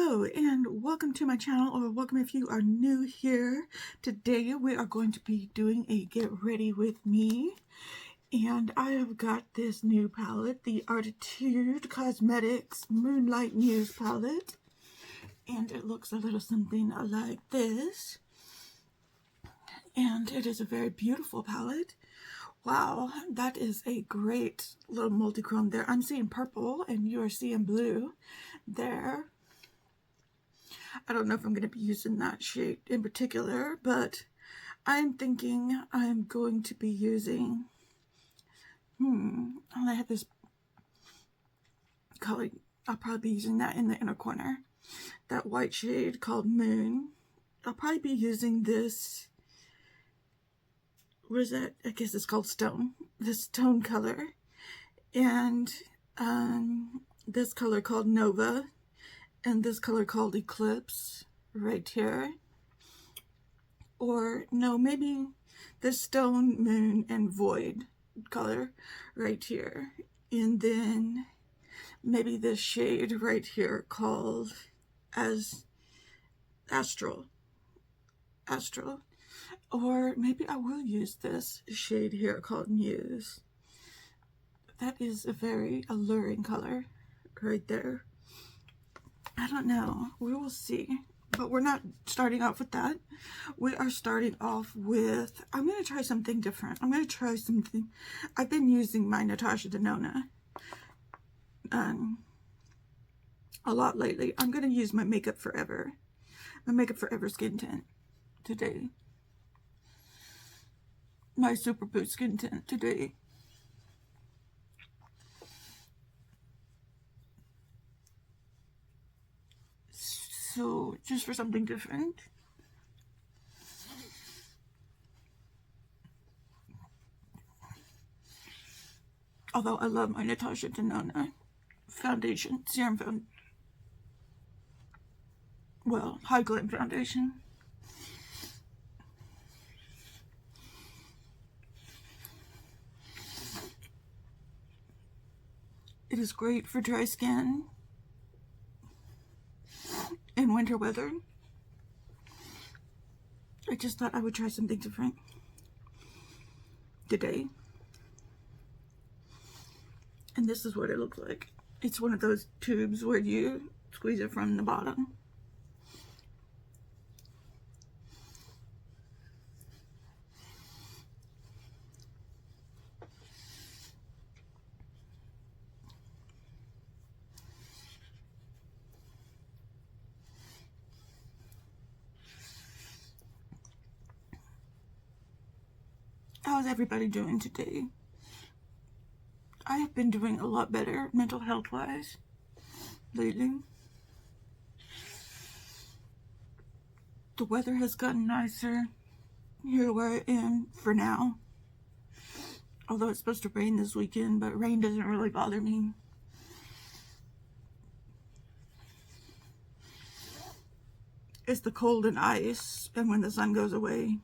Hello and welcome to my channel, or welcome if you are new here. Today we are going to be doing a get ready with me, and I have got this new palette, the Arttitude Cosmetics Moonlight Muse palette, and it looks a little something like this, and it is a very beautiful palette. Wow, that is a great little multi-chrome there. I'm seeing purple and you are seeing blue there. I don't know if I'm going to be using that shade in particular, but I'm thinking I'm going to be using, I have this color, I'll probably be using that in the inner corner. That white shade called Moon. I'll probably be using this, what is that? I guess it's called Stone. This tone color. And this color called Nova. And this color called Eclipse right here. Or no, maybe this Stone, Moon, and Void color right here. And then maybe this shade right here called Astral. Or maybe I will use this shade here called Muse. That is a very alluring color right there. I don't know. We will see. But we're not starting off with that. We are starting off with, I'm going to try something different. I'm going to try something. I've been using my Natasha Denona a lot lately. I'm going to use my Makeup Forever. My Makeup Forever skin tint today. My Super Boost skin tint today. So, just for something different. Although I love my Natasha Denona foundation, serum foundation. Well, high glam foundation. It is great for dry skin in winter weather. I just thought I would try something different today. And this is what it looks like. It's one of those tubes where you squeeze it from the bottom. How's everybody doing today? I have been doing a lot better mental health wise lately. The weather has gotten nicer here where I am for now. Although it's supposed to rain this weekend, but rain doesn't really bother me. It's the cold and ice, and when the sun goes away.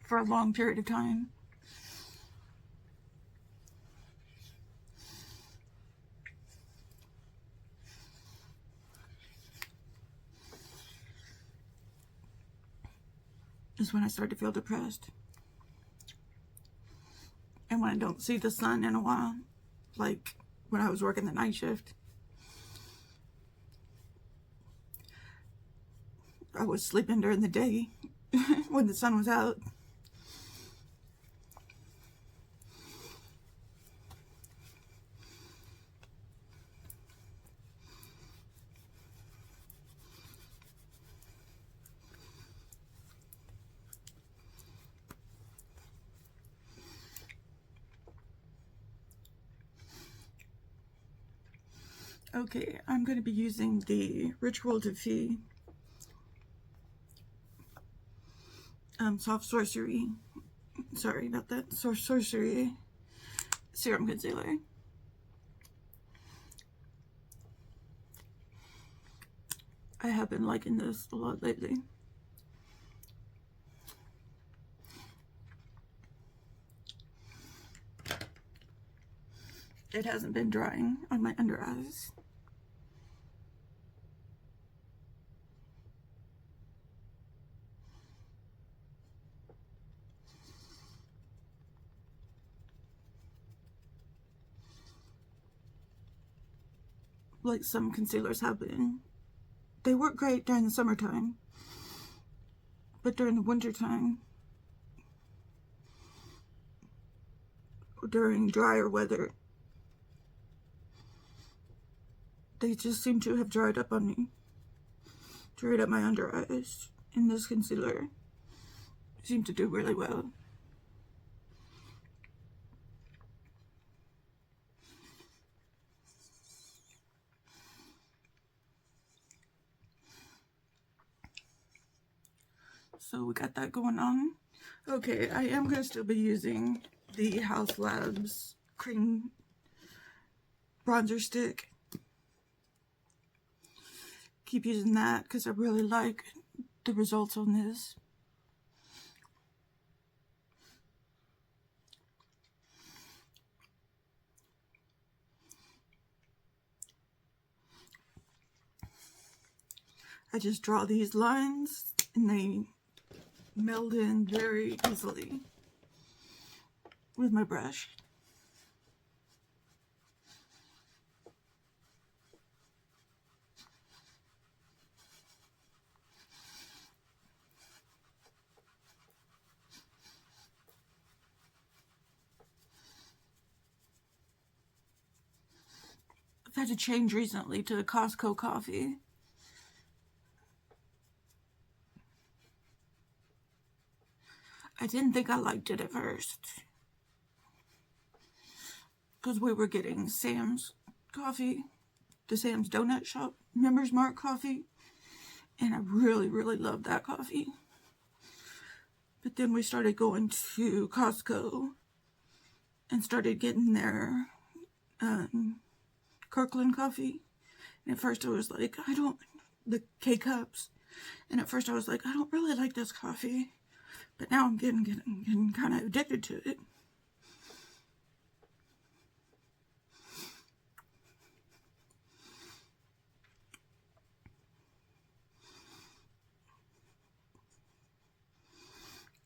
For a long period of time. Is when I start to feel depressed. And when I don't see the sun in a while, like when I was working the night shift. I was sleeping during the day when the sun was out. Okay, I'm going to be using the Ritual de Fille Soft Sorcery, sorry about that, Sorcery Serum Concealer. I have been liking this a lot lately. it hasn't been drying on my under eyes. Like some concealers have been. They work great during the summertime, but during the wintertime, during drier weather, they just seem to have dried up on me. Dried up my under eyes. And this concealer seemed to do really well. So we got that going on. Okay, I am going to still be using the House Labs cream bronzer stick. Keep using that because I really like the results on this. I just draw these lines and they meld in very easily with my brush. I've had to change recently to Costco coffee. I didn't think I liked it at first because we were getting Sam's coffee, the Sam's Donut Shop Members Mark coffee, and I really, really loved that coffee. But then we started going to Costco and started getting their Kirkland coffee. And at first I was like, the K-Cups. And at first I was like, I don't really like this coffee. But now I'm getting kind of addicted to it.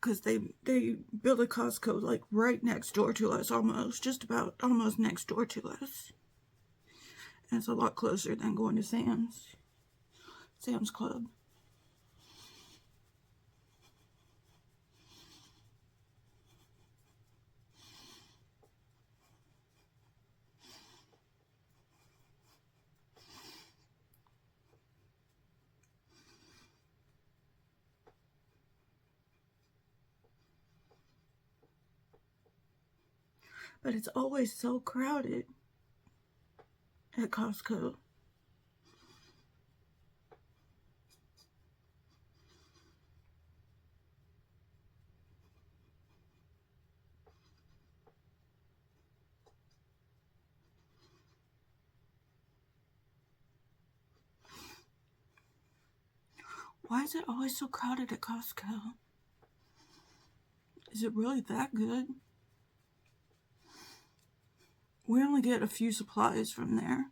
Because they built a Costco like right next door to us, just about almost next door to us. And it's a lot closer than going to Sam's Club. But it's always so crowded at Costco. Why is it always so crowded at Costco? Is it really that good? We only get a few supplies from there.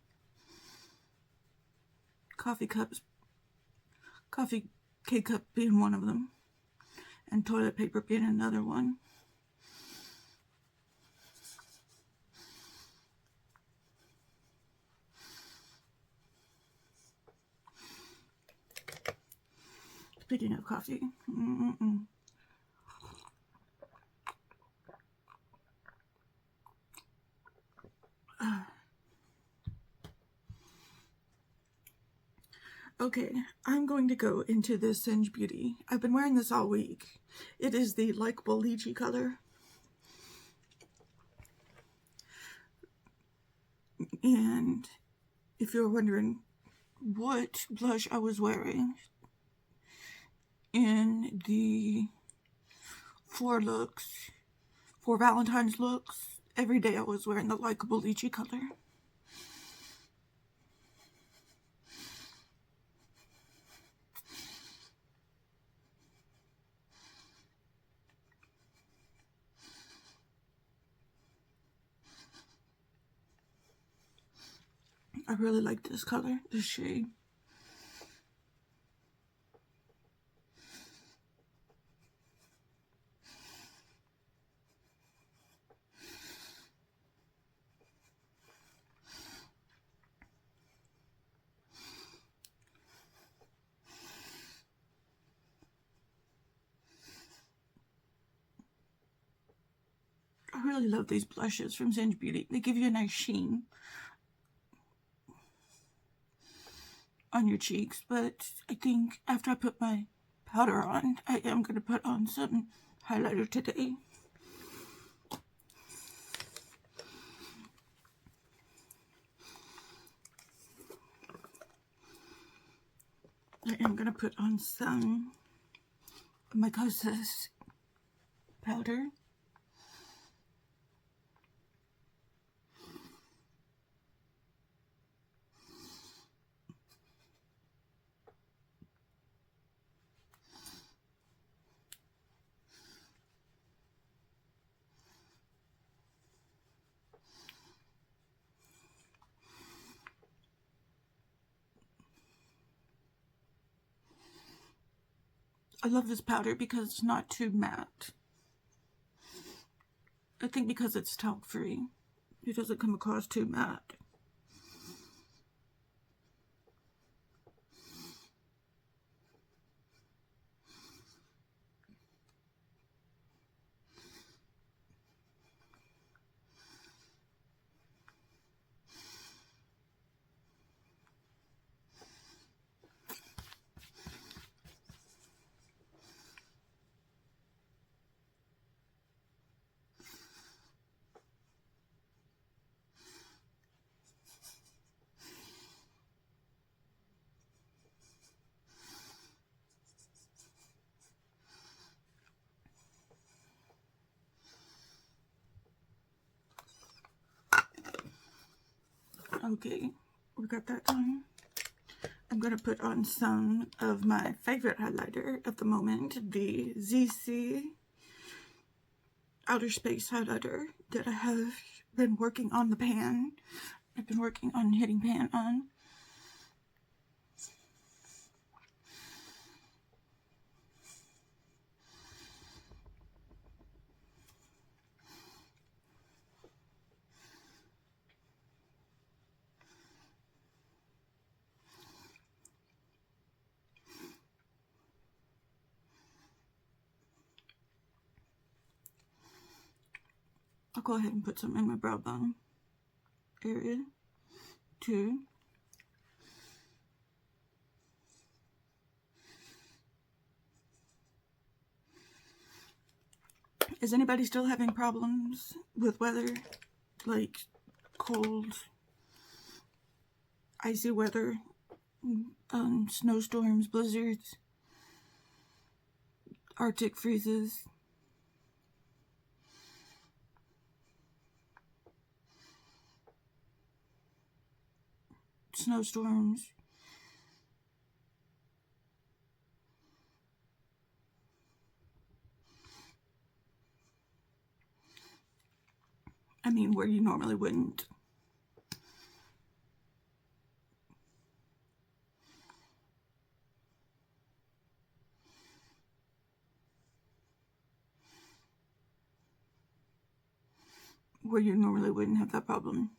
Coffee cups, coffee K-cup being one of them, and toilet paper being another one. Speaking of coffee, okay, I'm going to go into this Singe Beauty. I've been wearing this all week. It is the Likeable Lychee color. And if you're wondering what blush I was wearing in the for Valentine's looks, every day I was wearing the Likeable Lychee color. I really like this color, this shade. I really love these blushes from Zinge Beauty. They give you a nice sheen on your cheeks, but I think after I put my powder on, I am going to put on some highlighter today. I am going to put on some Mycosis powder. I love this powder because it's not too matte. I think because it's talc free, it doesn't come across too matte. Okay, we got that done. I'm going to put on some of my favorite highlighter at the moment, the ZC Outer Space highlighter that I have been working on the pan. I've been working on hitting pan on. I'll go ahead and put some in my brow bone area too. Is anybody still having problems with weather? Like cold, icy weather, snowstorms, blizzards, Arctic freezes? Snowstorms. I mean, where you normally wouldn't. Where you normally wouldn't have that problem.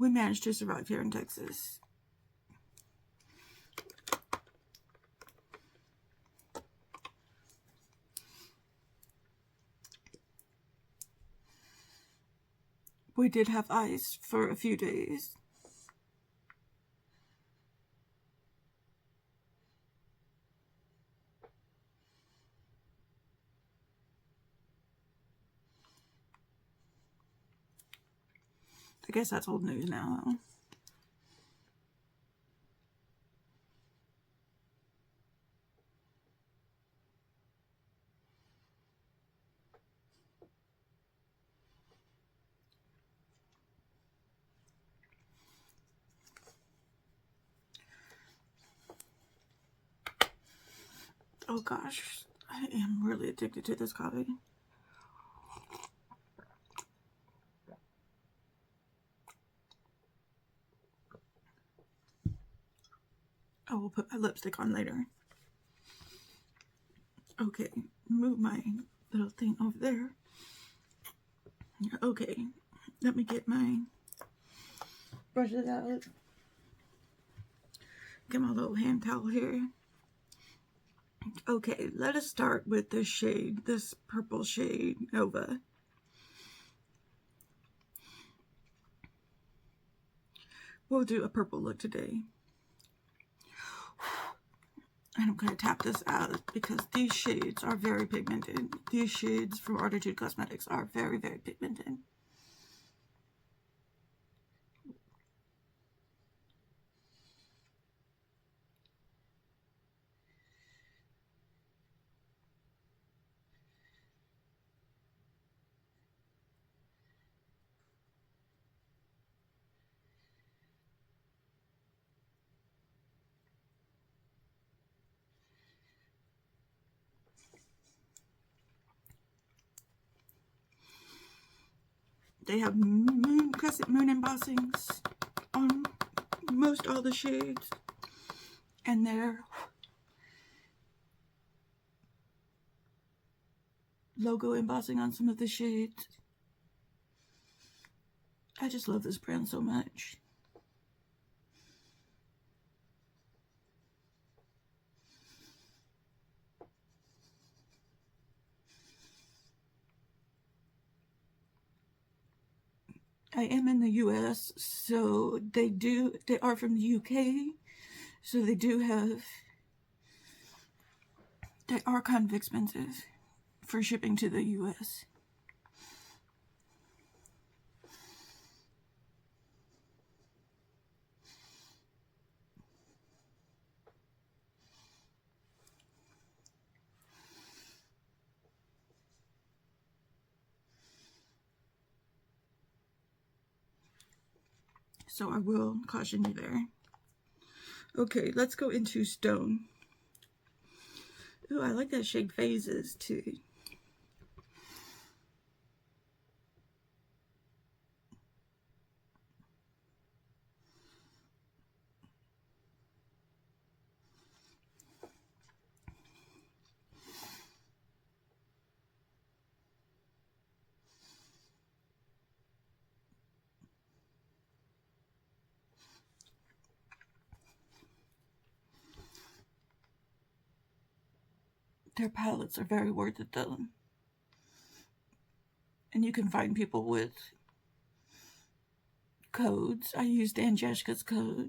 We managed to survive here in Texas. We did have ice for a few days. I guess that's old news now, though. Oh gosh, I am really addicted to this coffee. I will put my lipstick on later. Okay, move my little thing over there. Okay, let me get my brushes out. Get my little hand towel here. Okay, let us start with this shade, this purple shade, Nova. We'll do a purple look today. And I'm going to tap this out because these shades are very pigmented. These shades from Arttitude Cosmetics are very, very pigmented. They have crescent moon embossings on most all the shades, and their logo embossing on some of the shades. I just love this brand so much. I am in the US, so they are from the UK, so they are kind of expensive for shipping to the US. So I will caution you there. Okay, let's go into Stone. Ooh, I like that shade Phases too. Their palettes are very worth it though. And you can find people with codes. I used Angelica's code.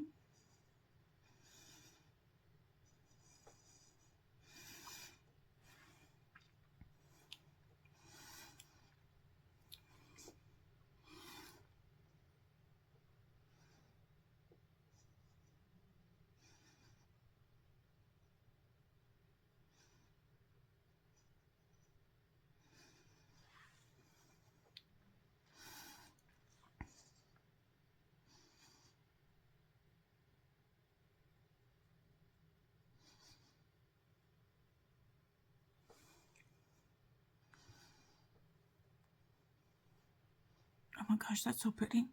Oh my gosh, that's so pretty.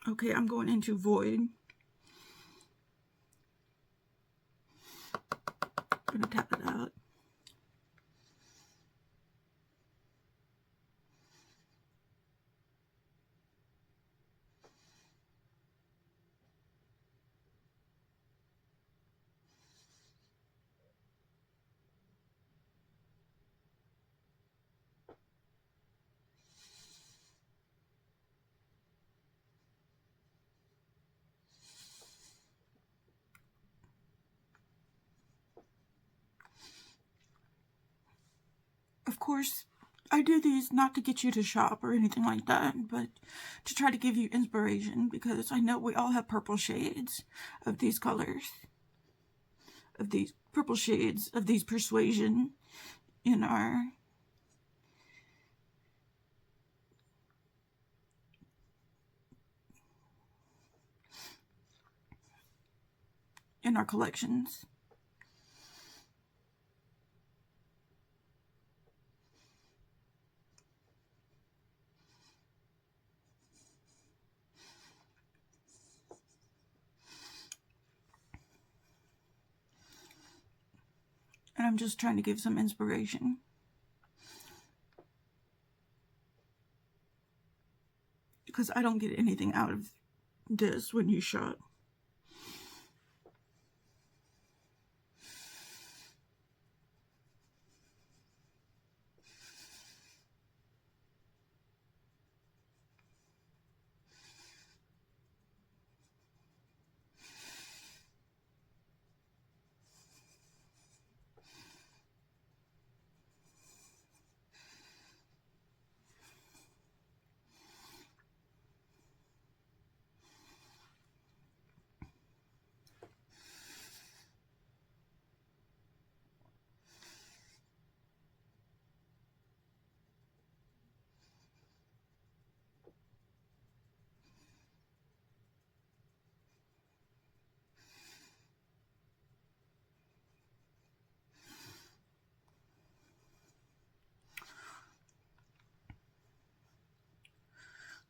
Okay, I'm going into Void. I'm gonna tap it out. Of course, I do these not to get you to shop or anything like that, but to try to give you inspiration, because I know we all have purple shades of these colors, of these purple shades, of these Persuasion in our collections. I'm just trying to give some inspiration, because I don't get anything out of this when you shot.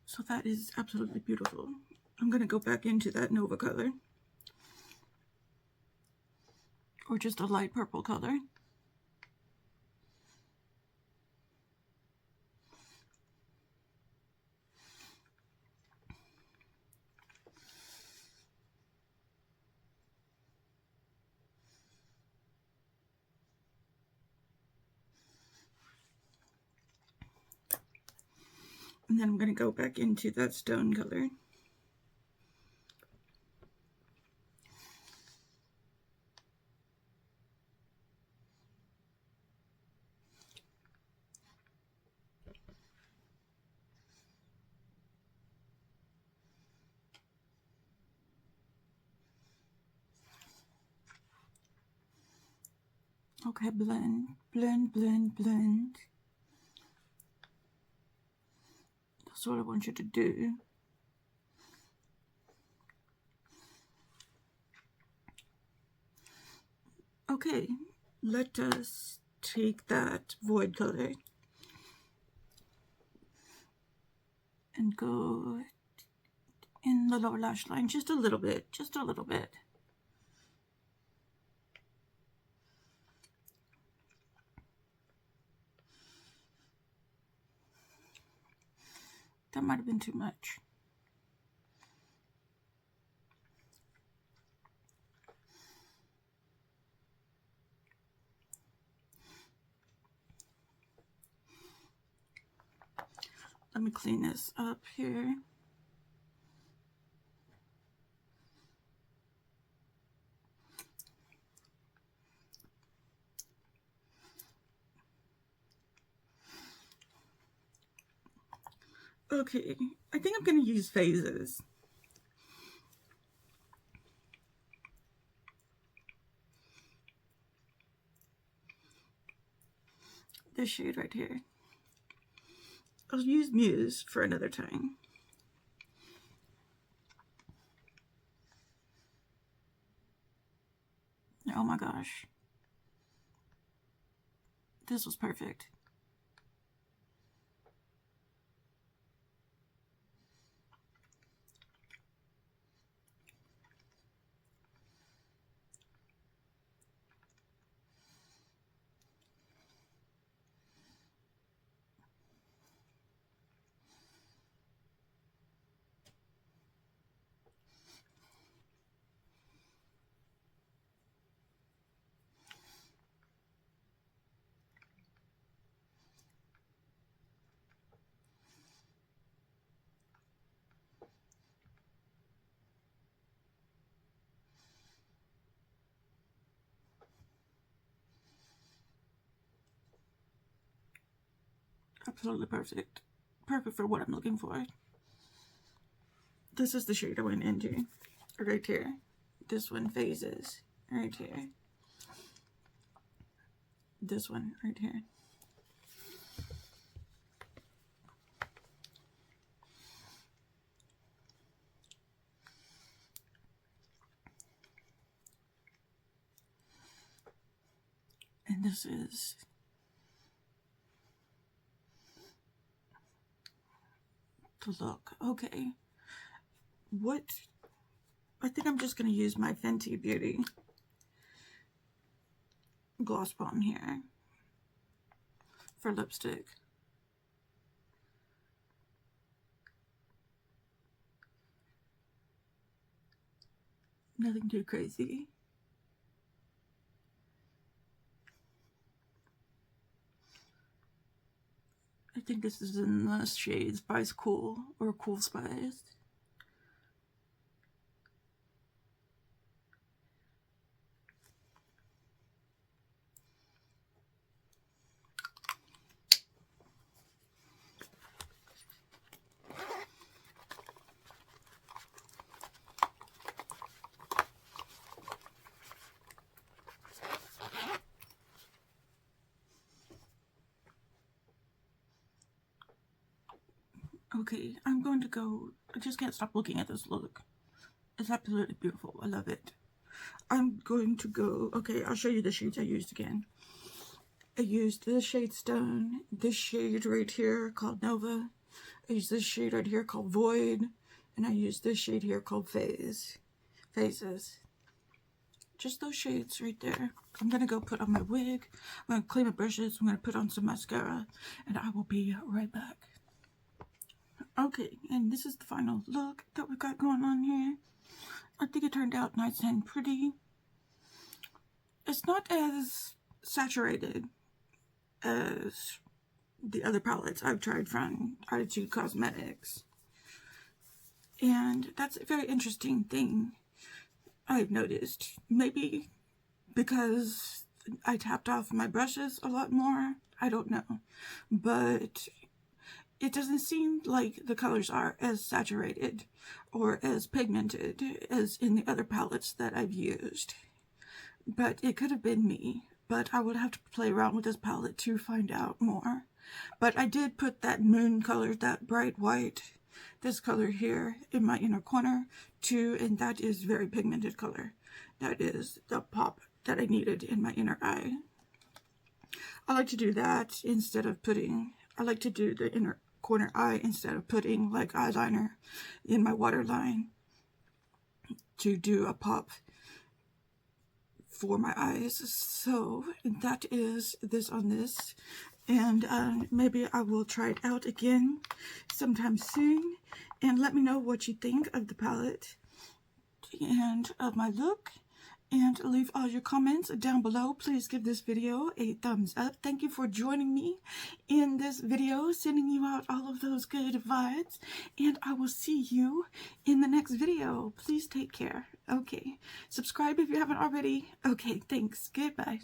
So that is absolutely beautiful. I'm going to go back into that Nova color, or just a light purple color. And then I'm going to go back into that stone color. Okay, blend, blend, blend, blend. That's what I want you to do. Okay, let us take that void color and go in the lower lash line just a little bit, just a little bit. That might have been too much. Let me clean this up here. Okay, I think I'm going to use phases. This shade right here. I'll use Muse for another time. Oh my gosh. This was perfect. Absolutely perfect. Perfect for what I'm looking for. This is the shade I went into. Right here. This one, phases. Right here. This one, right here. And this is the look. Okay. What? I think I'm just going to use my Fenty Beauty gloss bomb here for lipstick. Nothing too crazy. I think this is in the shade Spice Cool or Cool Spice. Okay, I'm going to go. I just can't stop looking at this look. It's absolutely beautiful. I love it. I'm going to go. Okay, I'll show you the shades I used again. I used this shade Stone, this shade right here called Nova. I used this shade right here called Void, and I used this shade here called Phases. Just those shades right there. I'm gonna go put on my wig. I'm gonna clean my brushes. I'm gonna put on some mascara, and I will be right back. Okay, and this is the final look that we've got going on here. I think it turned out nice and pretty. It's not as saturated as the other palettes I've tried from Arttitude Cosmetics. And that's a very interesting thing I've noticed. Maybe because I tapped off my brushes a lot more. I don't know. But it doesn't seem like the colors are as saturated or as pigmented as in the other palettes that I've used. But it could have been me. But I would have to play around with this palette to find out more. But I did put that moon color, that bright white, this color here in my inner corner too, and that is very pigmented color. That is the pop that I needed in my inner eye. I like to do that instead of putting, I like to do the inner corner eye instead of putting like eyeliner in my waterline to do a pop for my eyes. So that is this on this, and maybe I will try it out again sometime soon, and let me know what you think of the palette and of my look, and leave all your comments down below. Please give this video a thumbs up. Thank you for joining me in this video, sending you out all of those good vibes, and I will see you in the next video. Please take care. Okay, subscribe if you haven't already. Okay, thanks. Goodbye.